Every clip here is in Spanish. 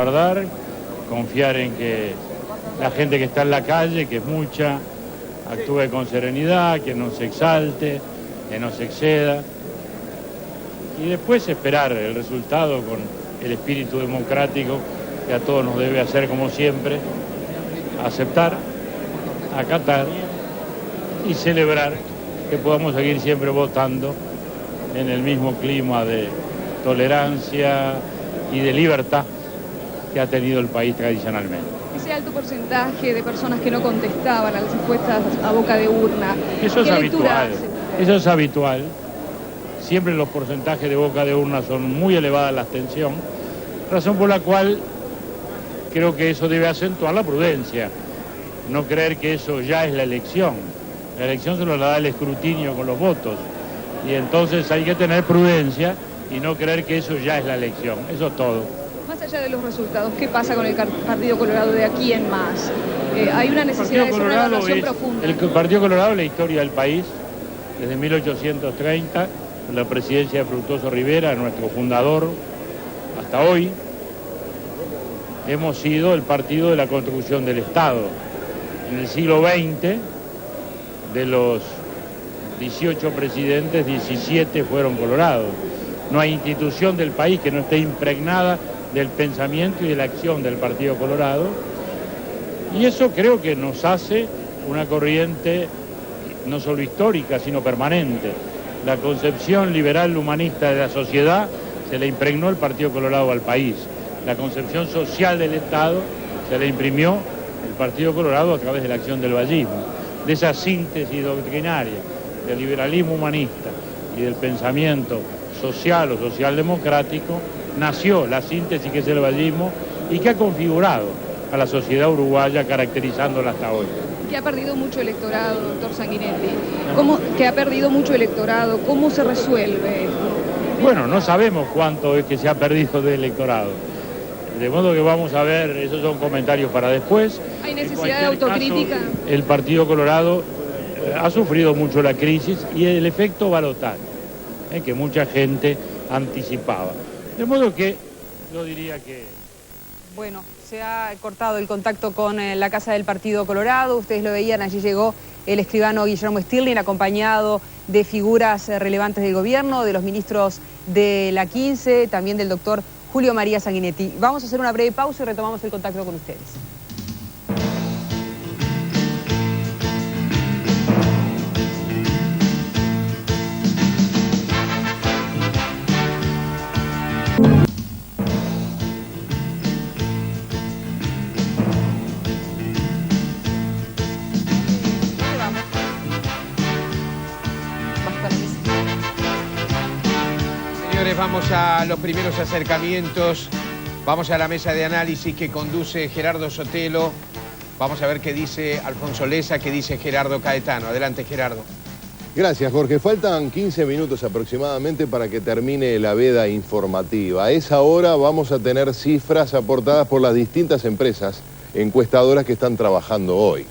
resguardar, confiar en que la gente que está en la calle, que es mucha, actúe con serenidad, que no se exalte, que no se exceda. Y después esperar el resultado con el espíritu democrático que a todos nos debe hacer, como siempre, aceptar, acatar y celebrar que podamos seguir siempre votando en el mismo clima de tolerancia y de libertad que ha tenido el país tradicionalmente. Ese alto porcentaje de personas que no contestaban a las encuestas a boca de urna. Eso es habitual, eso es habitual. Siempre los porcentajes de boca de urna son muy elevadas la abstención, razón por la cual creo que eso debe acentuar la prudencia, no creer que eso ya es la elección. La elección se lo da el escrutinio con los votos, y entonces hay que tener prudencia y no creer que eso ya es la elección, eso es todo. Más allá de los resultados, ¿qué pasa con el Partido Colorado de aquí en más? Hay una necesidad de hacer una evaluación profunda. El Partido Colorado es la historia del país, desde 1830, la presidencia de Fructuoso Rivera, nuestro fundador, hasta hoy. Hemos sido el partido de la construcción del Estado. En el siglo XX, de los 18 presidentes, 17 fueron colorados. No hay institución del país que no esté impregnada del pensamiento y de la acción del Partido Colorado. Y eso creo que nos hace una corriente no solo histórica, sino permanente. La concepción liberal humanista de la sociedad se le impregnó el Partido Colorado al país. La concepción social del Estado se le imprimió el Partido Colorado a través de la acción del vallismo. De esa síntesis doctrinaria del liberalismo humanista y del pensamiento social o socialdemocrático nació la síntesis que es el vallismo y que ha configurado a la sociedad uruguaya, caracterizándola hasta hoy. Que ha perdido mucho electorado, doctor Sanguinetti. Que ha perdido mucho electorado, ¿cómo se resuelve esto? Bueno, no sabemos cuánto es que se ha perdido de electorado. De modo que vamos a ver, esos son comentarios para después. ¿Hay necesidad de autocrítica? Caso, el Partido Colorado ha sufrido mucho la crisis y el efecto balotaje, que mucha gente anticipaba. De modo que yo diría que... Bueno, se ha cortado el contacto con la Casa del Partido Colorado. Ustedes lo veían, allí llegó el escribano Guillermo Stirling, acompañado de figuras relevantes del gobierno, de los ministros de la 15, también del doctor Julio María Sanguinetti. Vamos a hacer una breve pausa y retomamos el contacto con ustedes. Vamos a los primeros acercamientos, vamos a la mesa de análisis que conduce Gerardo Sotelo, vamos a ver qué dice Alfonso Leza, qué dice Gerardo Caetano. Adelante, Gerardo. Gracias, Jorge. Faltan 15 minutos aproximadamente para que termine la veda informativa. A esa hora vamos a tener cifras aportadas por las distintas empresas encuestadoras que están trabajando hoy.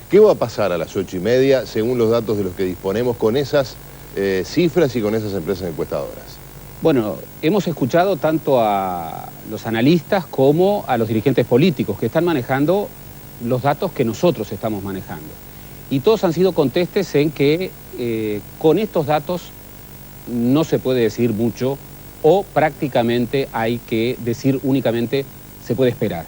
¿Qué va a pasar a las 8:30 según los datos de los que disponemos con esas cifras y con esas empresas encuestadoras? Bueno, hemos escuchado tanto a los analistas como a los dirigentes políticos que están manejando los datos que nosotros estamos manejando. Y todos han sido contestes en que con estos datos no se puede decir mucho o prácticamente hay que decir únicamente se puede esperar.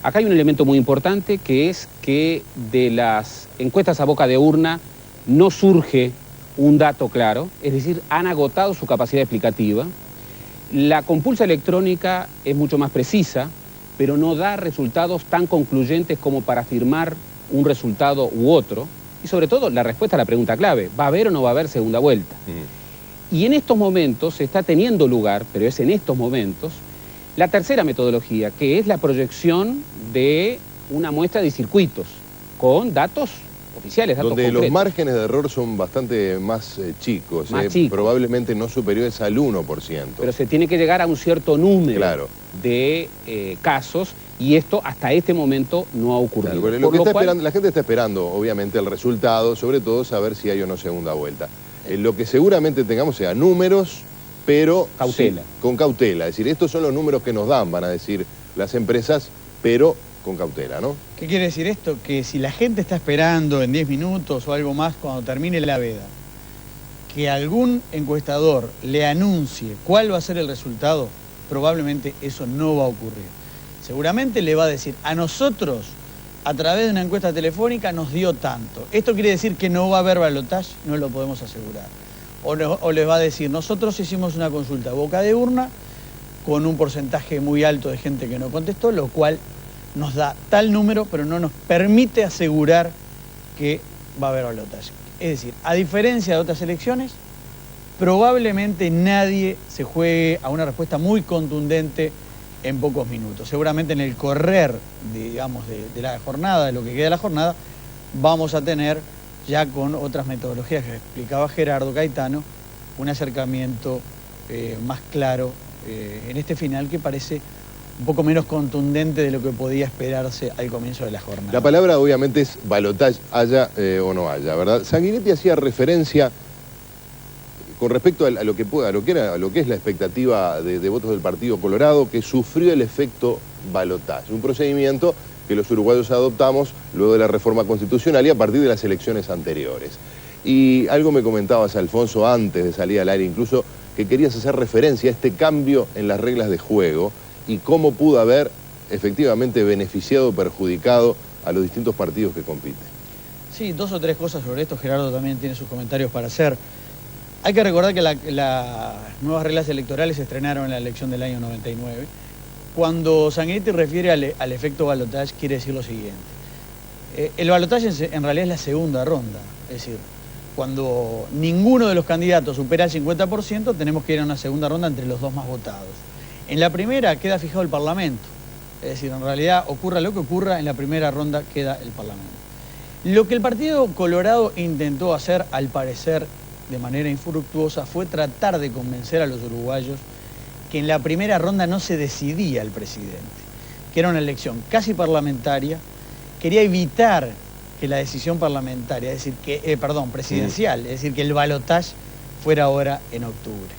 Acá hay un elemento muy importante que es que de las encuestas a boca de urna no surge un dato claro, es decir, han agotado su capacidad explicativa. La compulsa electrónica es mucho más precisa, pero no da resultados tan concluyentes como para afirmar un resultado u otro. Y sobre todo, la respuesta a la pregunta clave, ¿va a haber o no va a haber segunda vuelta? Y en estos momentos se está teniendo lugar, pero es en estos momentos, la tercera metodología, que es la proyección de una muestra de circuitos con datos oficiales, datos donde concretos. Los márgenes de error son bastante más chicos, probablemente no superiores al 1%. Pero se tiene que llegar a un cierto número de casos y esto hasta este momento no ha ocurrido. Claro, la gente está esperando, obviamente, el resultado, sobre todo saber si hay o no segunda vuelta. Lo que seguramente tengamos sea números, pero cautela. Sí, con cautela. Es decir, estos son los números que nos dan, van a decir las empresas, pero con cautela, ¿no? ¿Qué quiere decir esto? Que si la gente está esperando en 10 minutos o algo más cuando termine la veda, que algún encuestador le anuncie cuál va a ser el resultado, probablemente eso no va a ocurrir. Seguramente le va a decir, a nosotros, a través de una encuesta telefónica, nos dio tanto. ¿Esto quiere decir que no va a haber balotaje? No lo podemos asegurar. O les va a decir, nosotros hicimos una consulta boca de urna con un porcentaje muy alto de gente que no contestó, lo cual nos da tal número, pero no nos permite asegurar que va a haber balotaje. Es decir, a diferencia de otras elecciones, probablemente nadie se juegue a una respuesta muy contundente en pocos minutos. Seguramente en el correr, digamos, de la jornada, de lo que queda de la jornada, vamos a tener, ya con otras metodologías que explicaba Gerardo Caetano, un acercamiento más claro en este final que parece un poco menos contundente de lo que podía esperarse al comienzo de la jornada. La palabra obviamente es balotaje, haya o no haya, ¿verdad? Sanguinetti hacía referencia con respecto a lo que es la expectativa de votos del Partido Colorado, que sufrió el efecto balotaje, un procedimiento que los uruguayos adoptamos luego de la reforma constitucional y a partir de las elecciones anteriores. Y algo me comentabas, Alfonso, antes de salir al aire, incluso que querías hacer referencia a este cambio en las reglas de juego y cómo pudo haber efectivamente beneficiado o perjudicado a los distintos partidos que compiten. Sí, 2 o 3 cosas sobre esto. Gerardo también tiene sus comentarios para hacer. Hay que recordar que las nuevas reglas electorales se estrenaron en la elección del año 99. Cuando Sanguinetti refiere al efecto balotaje, quiere decir lo siguiente. El balotaje en realidad es la segunda ronda. Es decir, cuando ninguno de los candidatos supera el 50%, tenemos que ir a una segunda ronda entre los dos más votados. En la primera queda fijado el Parlamento. Es decir, en realidad ocurra lo que ocurra, en la primera ronda queda el Parlamento. Lo que el Partido Colorado intentó hacer, al parecer de manera infructuosa, fue tratar de convencer a los uruguayos que en la primera ronda no se decidía el presidente, que era una elección casi parlamentaria, quería evitar que la decisión parlamentaria, es decir, que, presidencial, es decir, que el balotaje fuera ahora en octubre.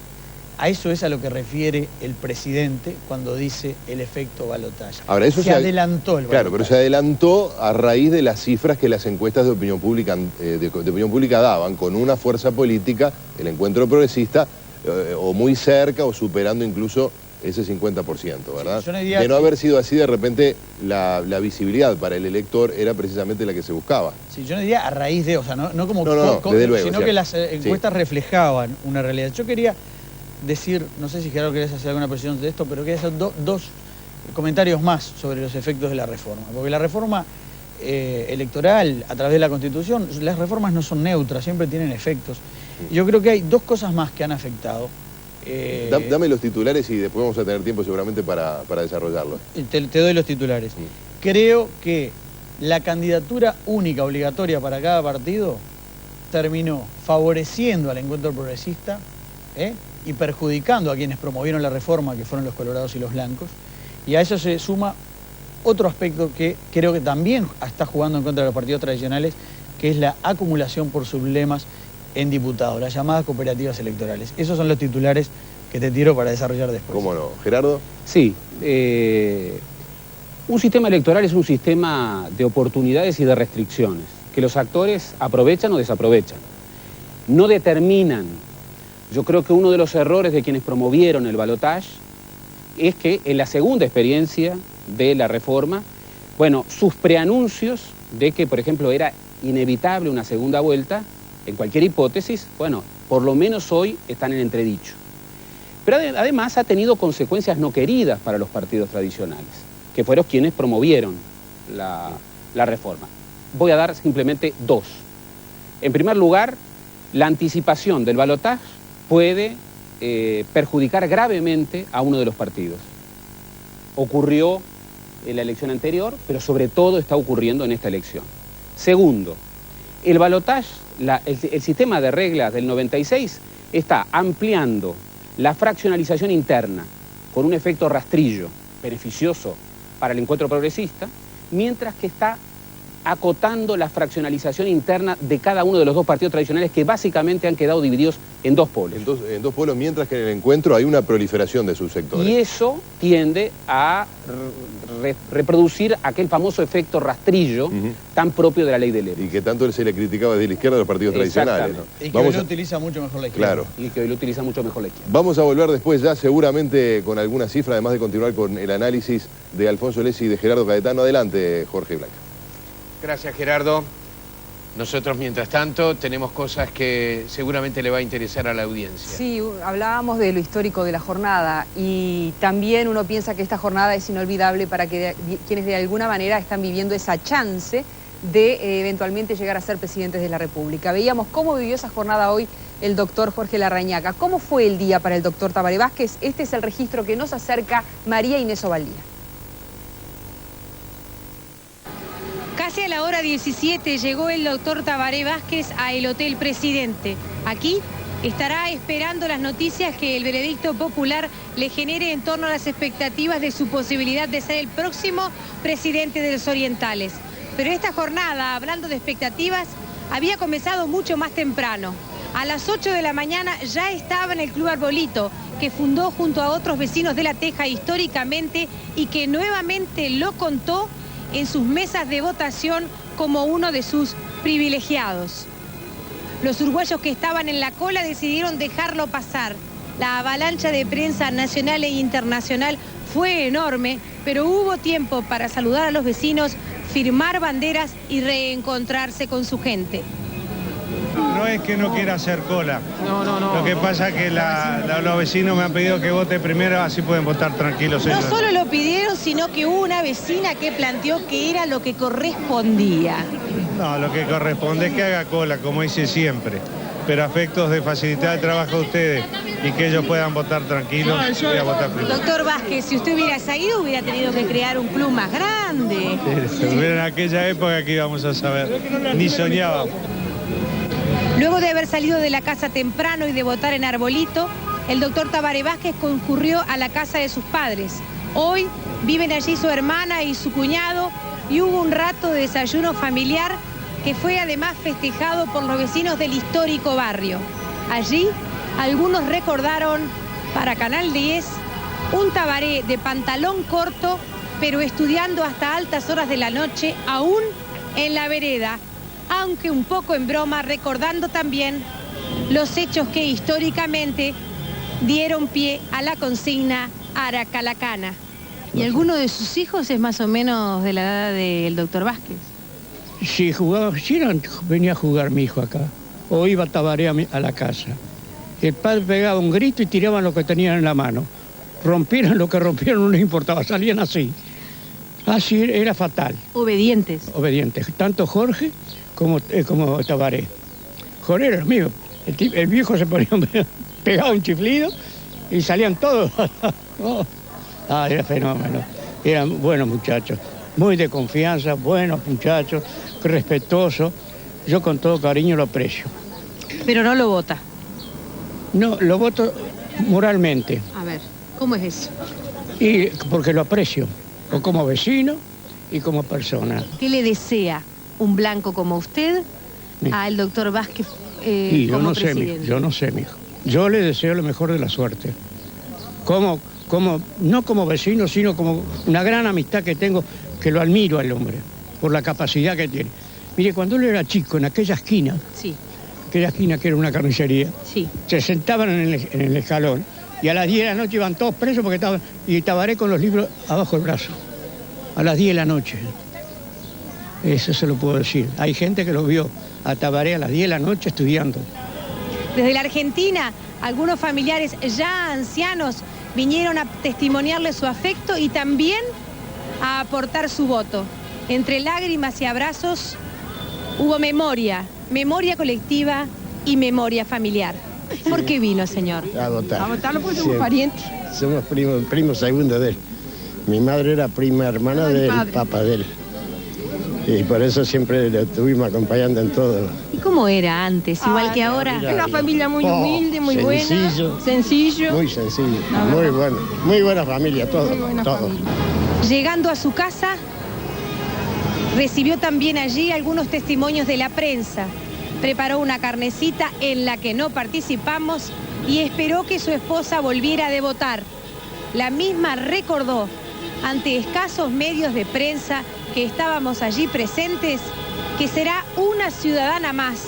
A eso es a lo que refiere el presidente cuando dice el efecto balotaje. Ahora, eso se adelantó el balotaje. Claro, pero se adelantó a raíz de las cifras que las encuestas de opinión pública, daban, con una fuerza política, el Encuentro Progresista, o muy cerca o superando incluso ese 50%, ¿verdad? Sí, de no haber sido así, de repente la visibilidad para el elector era precisamente la que se buscaba. Sí, yo no diría a raíz de, o sea, no como desde luego, sino que las encuestas reflejaban una realidad. Yo quería decir, no sé si Gerardo querés hacer alguna precisión de esto, pero quería hacer dos comentarios más sobre los efectos de la reforma. Porque la reforma electoral, a través de la Constitución, las reformas no son neutras, siempre tienen efectos. Yo creo que hay 2 cosas más que han afectado. Dame los titulares y después vamos a tener tiempo seguramente para desarrollarlos. Te doy los titulares. Creo que la candidatura única obligatoria para cada partido terminó favoreciendo al Encuentro Progresista y perjudicando a quienes promovieron la reforma, que fueron los colorados y los blancos. Y a eso se suma otro aspecto que creo que también está jugando en contra de los partidos tradicionales, que es la acumulación por sublemas en diputados, las llamadas cooperativas electorales. Esos son los titulares que te tiro para desarrollar después. ¿Cómo no? ¿Gerardo? Sí. Un sistema electoral es un sistema de oportunidades y de restricciones, que los actores aprovechan o desaprovechan. No determinan. Yo creo que uno de los errores de quienes promovieron el balotaje es que en la segunda experiencia de la reforma, sus preanuncios de que, por ejemplo, era inevitable una segunda vuelta, en cualquier hipótesis, por lo menos hoy están en entredicho. Pero además ha tenido consecuencias no queridas para los partidos tradicionales, que fueron quienes promovieron la reforma. Voy a dar simplemente 2. En primer lugar, la anticipación del balotaje puede perjudicar gravemente a uno de los partidos. Ocurrió en la elección anterior, pero sobre todo está ocurriendo en esta elección. Segundo, el balotaje, el sistema de reglas del 96 está ampliando la fraccionalización interna con un efecto rastrillo beneficioso para el Encuentro Progresista, mientras que está acotando la fraccionalización interna de cada uno de los dos partidos tradicionales que básicamente han quedado divididos en dos polos. En dos polos, mientras que en el encuentro hay una proliferación de subsectores. Y eso tiende a reproducir aquel famoso efecto rastrillo tan propio de la ley del ERU. Y que tanto se le criticaba desde la izquierda a los partidos tradicionales, ¿no? Y que hoy lo utiliza mucho mejor la izquierda. Claro. Y que hoy lo utiliza mucho mejor la izquierda. Vamos a volver después ya seguramente con alguna cifra, además de continuar con el análisis de Alfonso Lesi y de Gerardo Caetano. Adelante, Jorge Blanca. Gracias, Gerardo. Nosotros, mientras tanto, tenemos cosas que seguramente le va a interesar a la audiencia. Sí, hablábamos de lo histórico de la jornada y también uno piensa que esta jornada es inolvidable para quienes de alguna manera están viviendo esa chance de eventualmente llegar a ser presidentes de la República. Veíamos cómo vivió esa jornada hoy el doctor Jorge Larrañaga. ¿Cómo fue el día para el doctor Tabaré Vázquez? Este es el registro que nos acerca María Inés Ovaldía. Casi a la hora 17 llegó el doctor Tabaré Vázquez al Hotel Presidente. Aquí estará esperando las noticias que el veredicto popular le genere en torno a las expectativas de su posibilidad de ser el próximo presidente de los Orientales. Pero esta jornada, hablando de expectativas, había comenzado mucho más temprano. A las 8 de la mañana ya estaba en el Club Arbolito, que fundó junto a otros vecinos de La Teja históricamente y que nuevamente lo contó en sus mesas de votación como uno de sus privilegiados. Los uruguayos que estaban en la cola decidieron dejarlo pasar. La avalancha de prensa nacional e internacional fue enorme, pero hubo tiempo para saludar a los vecinos, firmar banderas y reencontrarse con su gente. No es que no quiera hacer cola. No. Lo que pasa es que los vecinos me han pedido que vote primero, así pueden votar tranquilos ellos. No solo lo pidieron, sino que hubo una vecina que planteó que era lo que correspondía. No, lo que corresponde es que haga cola, como hice siempre. Pero a efectos de facilitar el trabajo a ustedes y que ellos puedan votar tranquilos, voy a votar primero. Doctor Vázquez, si usted hubiera salido, hubiera tenido que crear un club más grande. En aquella época que íbamos a saber, ni soñábamos. Luego de haber salido de la casa temprano y de votar en Arbolito, el doctor Tabaré Vázquez concurrió a la casa de sus padres. Hoy viven allí su hermana y su cuñado y hubo un rato de desayuno familiar que fue además festejado por los vecinos del histórico barrio. Allí, algunos recordaron para Canal 10 un Tabaré de pantalón corto, pero estudiando hasta altas horas de la noche, aún en la vereda, aunque un poco en broma, recordando también los hechos que históricamente dieron pie a la consigna Aracalacana. ¿Y alguno de sus hijos es más o menos de la edad del doctor Vázquez? Si venía a jugar mi hijo acá, o iba Tabaré a la casa. El padre pegaba un grito y tiraban lo que tenían en la mano. Rompieran lo que rompieron, no les importaba, salían así. Así era fatal. Obedientes. Obedientes, tanto Jorge como Tabaré. Jorge era mío. El viejo se ponía, pegaba un chiflido y salían todos. Era fenómeno. Eran buenos muchachos, muy de confianza, buenos muchachos, respetuosos. Yo con todo cariño lo aprecio. Pero no lo vota. No, lo voto moralmente. A ver, ¿cómo es eso? Y porque lo aprecio, o como vecino y como persona. ¿Qué le desea un blanco como usted al doctor Vázquez como presidente? Yo no sé, mijo. Yo le deseo lo mejor de la suerte. No como vecino, sino como una gran amistad que tengo, que lo admiro al hombre, por la capacidad que tiene. Mire, cuando él era chico, en aquella esquina, sí, aquella esquina que era una carnicería, sí, se sentaban en el escalón y a las 10 de la noche iban todos presos porque estaban, y Tabaré con los libros abajo del brazo, a las 10 de la noche. Eso se lo puedo decir. Hay gente que lo vio a Tabaré a las 10 de la noche estudiando. Desde la Argentina, algunos familiares ya ancianos vinieron a testimoniarle su afecto y también a aportar su voto. Entre lágrimas y abrazos hubo memoria colectiva y memoria familiar. ¿Por qué vino, señor? A votar. A votarlo porque somos parientes. Somos primos segundos de él. Mi madre era prima hermana del papá de él. Y por eso siempre lo estuvimos acompañando en todo. ¿Y cómo era antes, igual que ahora? Era una familia muy humilde, muy sencillo, buena. Sencillo. Muy sencillo. Muy bueno. Muy buena familia, todo. Llegando a su casa, Recibió también allí algunos testimonios de la prensa. Preparó una carnecita en la que no participamos y esperó que su esposa volviera de votar. La misma recordó ante escasos medios de prensa que estábamos allí presentes que será una ciudadana más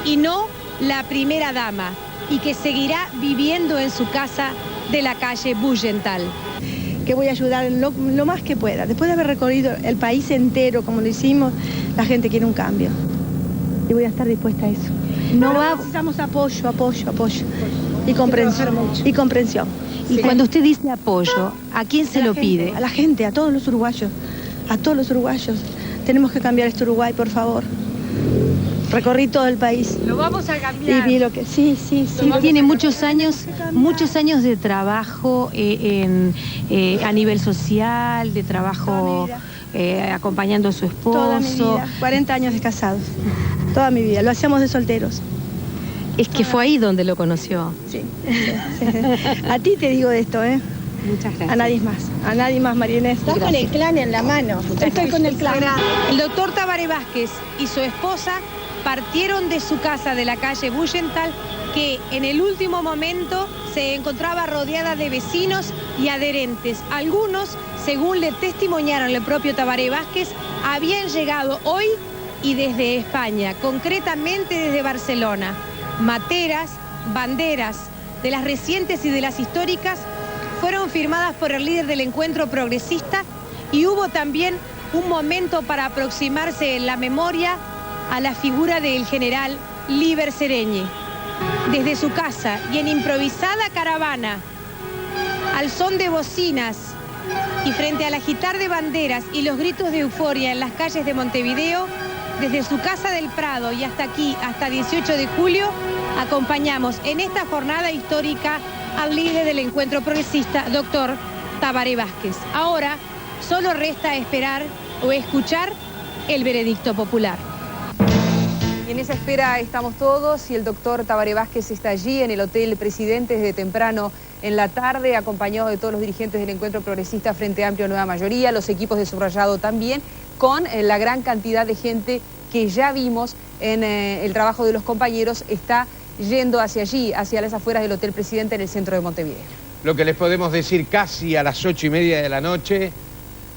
y no la primera dama y que seguirá viviendo en su casa de la calle Bullenthal. Que voy a ayudar lo más que pueda. Después de haber recorrido el país entero como lo hicimos, la gente quiere un cambio. Y voy a estar dispuesta a eso. Necesitamos apoyo. Y comprensión. Y cuando usted dice apoyo, ¿a quién se lo pide? A la gente, a todos los uruguayos. A todos los uruguayos. Tenemos que cambiar este Uruguay, por favor. Recorrí todo el país. Lo vamos a cambiar. Y vi lo que... Sí. Tiene muchos años de trabajo a nivel social, de trabajo acompañando a su esposo. Toda mi vida, 40 años de casados. Toda mi vida, lo hacíamos de solteros. Es que fue ahí donde lo conoció. Sí. A ti te digo de esto, ¿eh? Muchas gracias. A nadie más, María Inés. Estás con el clan en la mano. Estoy con el clan. El doctor Tabaré Vázquez y su esposa partieron de su casa de la calle Bullenthal, que en el último momento se encontraba rodeada de vecinos y adherentes. Algunos, según le testimoniaron el propio Tabaré Vázquez, habían llegado hoy y desde España, concretamente desde Barcelona. Materas, banderas de las recientes y de las históricas fueron firmadas por el líder del encuentro progresista y hubo también un momento para aproximarse en la memoria a la figura del general Líber Seregni. Desde su casa y en improvisada caravana, al son de bocinas y frente al agitar de banderas y los gritos de euforia en las calles de Montevideo, desde su casa del Prado y hasta aquí, hasta 18 de julio, acompañamos en esta jornada histórica al líder del encuentro progresista, doctor Tabaré Vázquez. Ahora solo resta esperar o escuchar el veredicto popular. En esa espera estamos todos y el doctor Tabaré Vázquez está allí en el Hotel Presidente desde temprano en la tarde, acompañado de todos los dirigentes del encuentro progresista Frente Amplio Nueva Mayoría, los equipos de subrayado también, con la gran cantidad de gente que ya vimos en el trabajo de los compañeros, está yendo hacia allí, hacia las afueras del Hotel Presidente en el centro de Montevideo. Lo que les podemos decir casi a las 8:30 de la noche,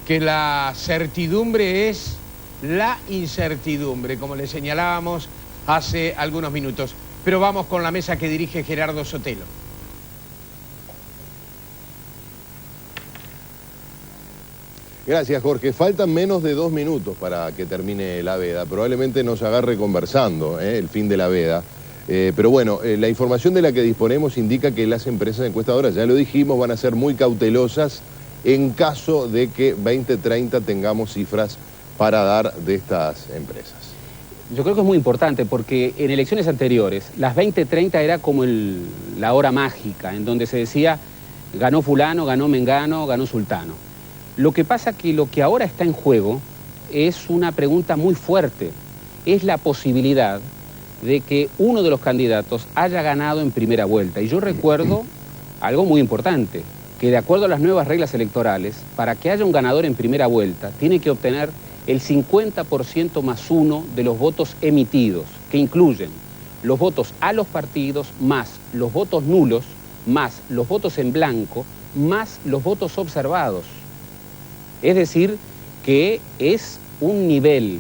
que la certidumbre es la incertidumbre, como le señalábamos hace algunos minutos. Pero vamos con la mesa que dirige Gerardo Sotelo. Gracias, Jorge. Faltan menos de 2 minutos para que termine la veda. Probablemente nos agarre conversando el fin de la veda. Pero bueno, la información de la que disponemos indica que las empresas encuestadoras, ya lo dijimos, van a ser muy cautelosas en caso de que 2030 tengamos cifras para dar de estas empresas. Yo creo que es muy importante porque en elecciones anteriores, las 2030 era como la hora mágica, en donde se decía ganó fulano, ganó mengano, ganó sultano. Lo que pasa que lo que ahora está en juego es una pregunta muy fuerte. Es la posibilidad de que uno de los candidatos haya ganado en primera vuelta. Y yo recuerdo algo muy importante, que de acuerdo a las nuevas reglas electorales, para que haya un ganador en primera vuelta, tiene que obtener el 50% más 1 de los votos emitidos, que incluyen los votos a los partidos, más los votos nulos, más los votos en blanco, más los votos observados. Es decir, que es un nivel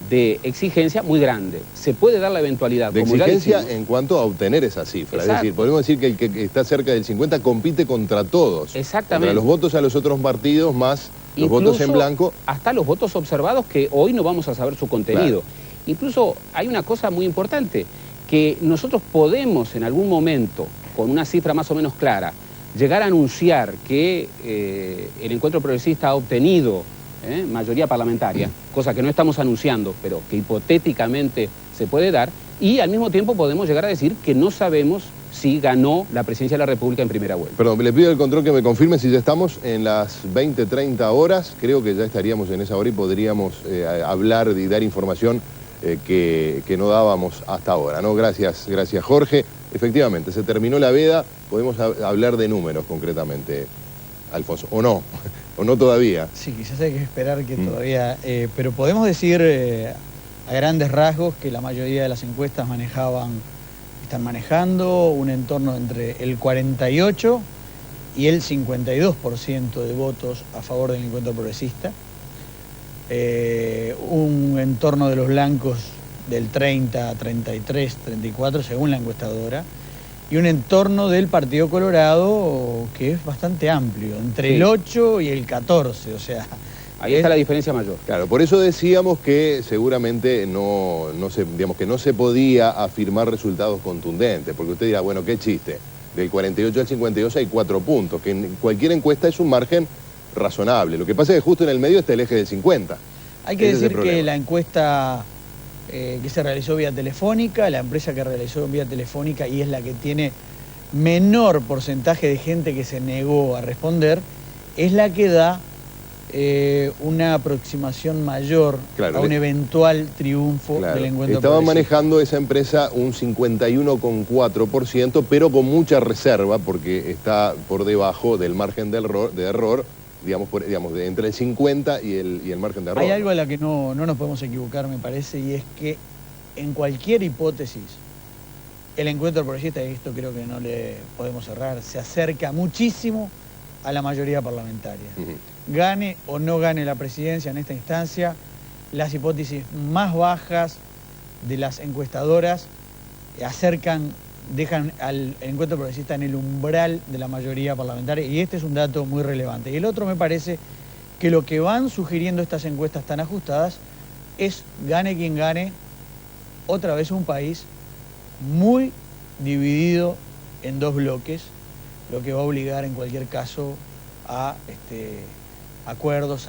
de exigencia muy grande. Se puede dar la eventualidad. De como exigencia ya en cuanto a obtener esa cifra. Exacto. Es decir, podemos decir que el que está cerca del 50 compite contra todos. Exactamente. Contra los votos a los otros partidos más los votos en blanco. Hasta los votos observados, que hoy no vamos a saber su contenido. Claro. Incluso hay una cosa muy importante, que nosotros podemos en algún momento, con una cifra más o menos clara, llegar a anunciar que el encuentro progresista ha obtenido mayoría parlamentaria, cosa que no estamos anunciando, pero que hipotéticamente se puede dar, y al mismo tiempo podemos llegar a decir que no sabemos si ganó la presidencia de la República en primera vuelta. Perdón, le pido al control que me confirme si ya estamos en las 20:30 horas. Creo que ya estaríamos en esa hora y podríamos hablar y dar información que no dábamos hasta ahora, ¿no? Gracias Jorge. Efectivamente, se terminó la veda, podemos hablar de números concretamente, Alfonso, ¿o no? ¿O no todavía? Sí, quizás hay que esperar que todavía... pero podemos decir a grandes rasgos que la mayoría de las encuestas están manejando un entorno entre el 48 y el 52% de votos a favor del encuentro progresista. Un entorno de los blancos del 30, 33, 34, según la encuestadora, y un entorno del Partido Colorado que es bastante amplio, entre el 8 y el 14, o sea... Ahí está la diferencia mayor. Claro, por eso decíamos que seguramente no se podía afirmar resultados contundentes, porque usted dirá, bueno, qué chiste, del 48 al 52 hay 4 puntos, que en cualquier encuesta es un margen razonable. Lo que pasa es que justo en el medio está el eje del 50. Hay que decir que la encuesta que se realizó vía telefónica, la empresa que realizó vía telefónica y es la que tiene menor porcentaje de gente que se negó a responder, es la que da una aproximación mayor a un eventual triunfo del encuentro. Estaba manejando esa empresa un 51,4%, pero con mucha reserva, porque está por debajo del margen de error, digamos, entre el 50 y el margen de error. Hay algo a la que no nos podemos equivocar, me parece, y es que en cualquier hipótesis, el encuentro progresista, y esto creo que no le podemos errar, se acerca muchísimo a la mayoría parlamentaria. Gane o no gane la presidencia en esta instancia, las hipótesis más bajas de las encuestadoras dejan al encuentro progresista en el umbral de la mayoría parlamentaria, y este es un dato muy relevante. Y el otro, me parece que lo que van sugiriendo estas encuestas tan ajustadas es, gane quien gane, otra vez un país muy dividido en 2 bloques, lo que va a obligar en cualquier caso a acuerdos,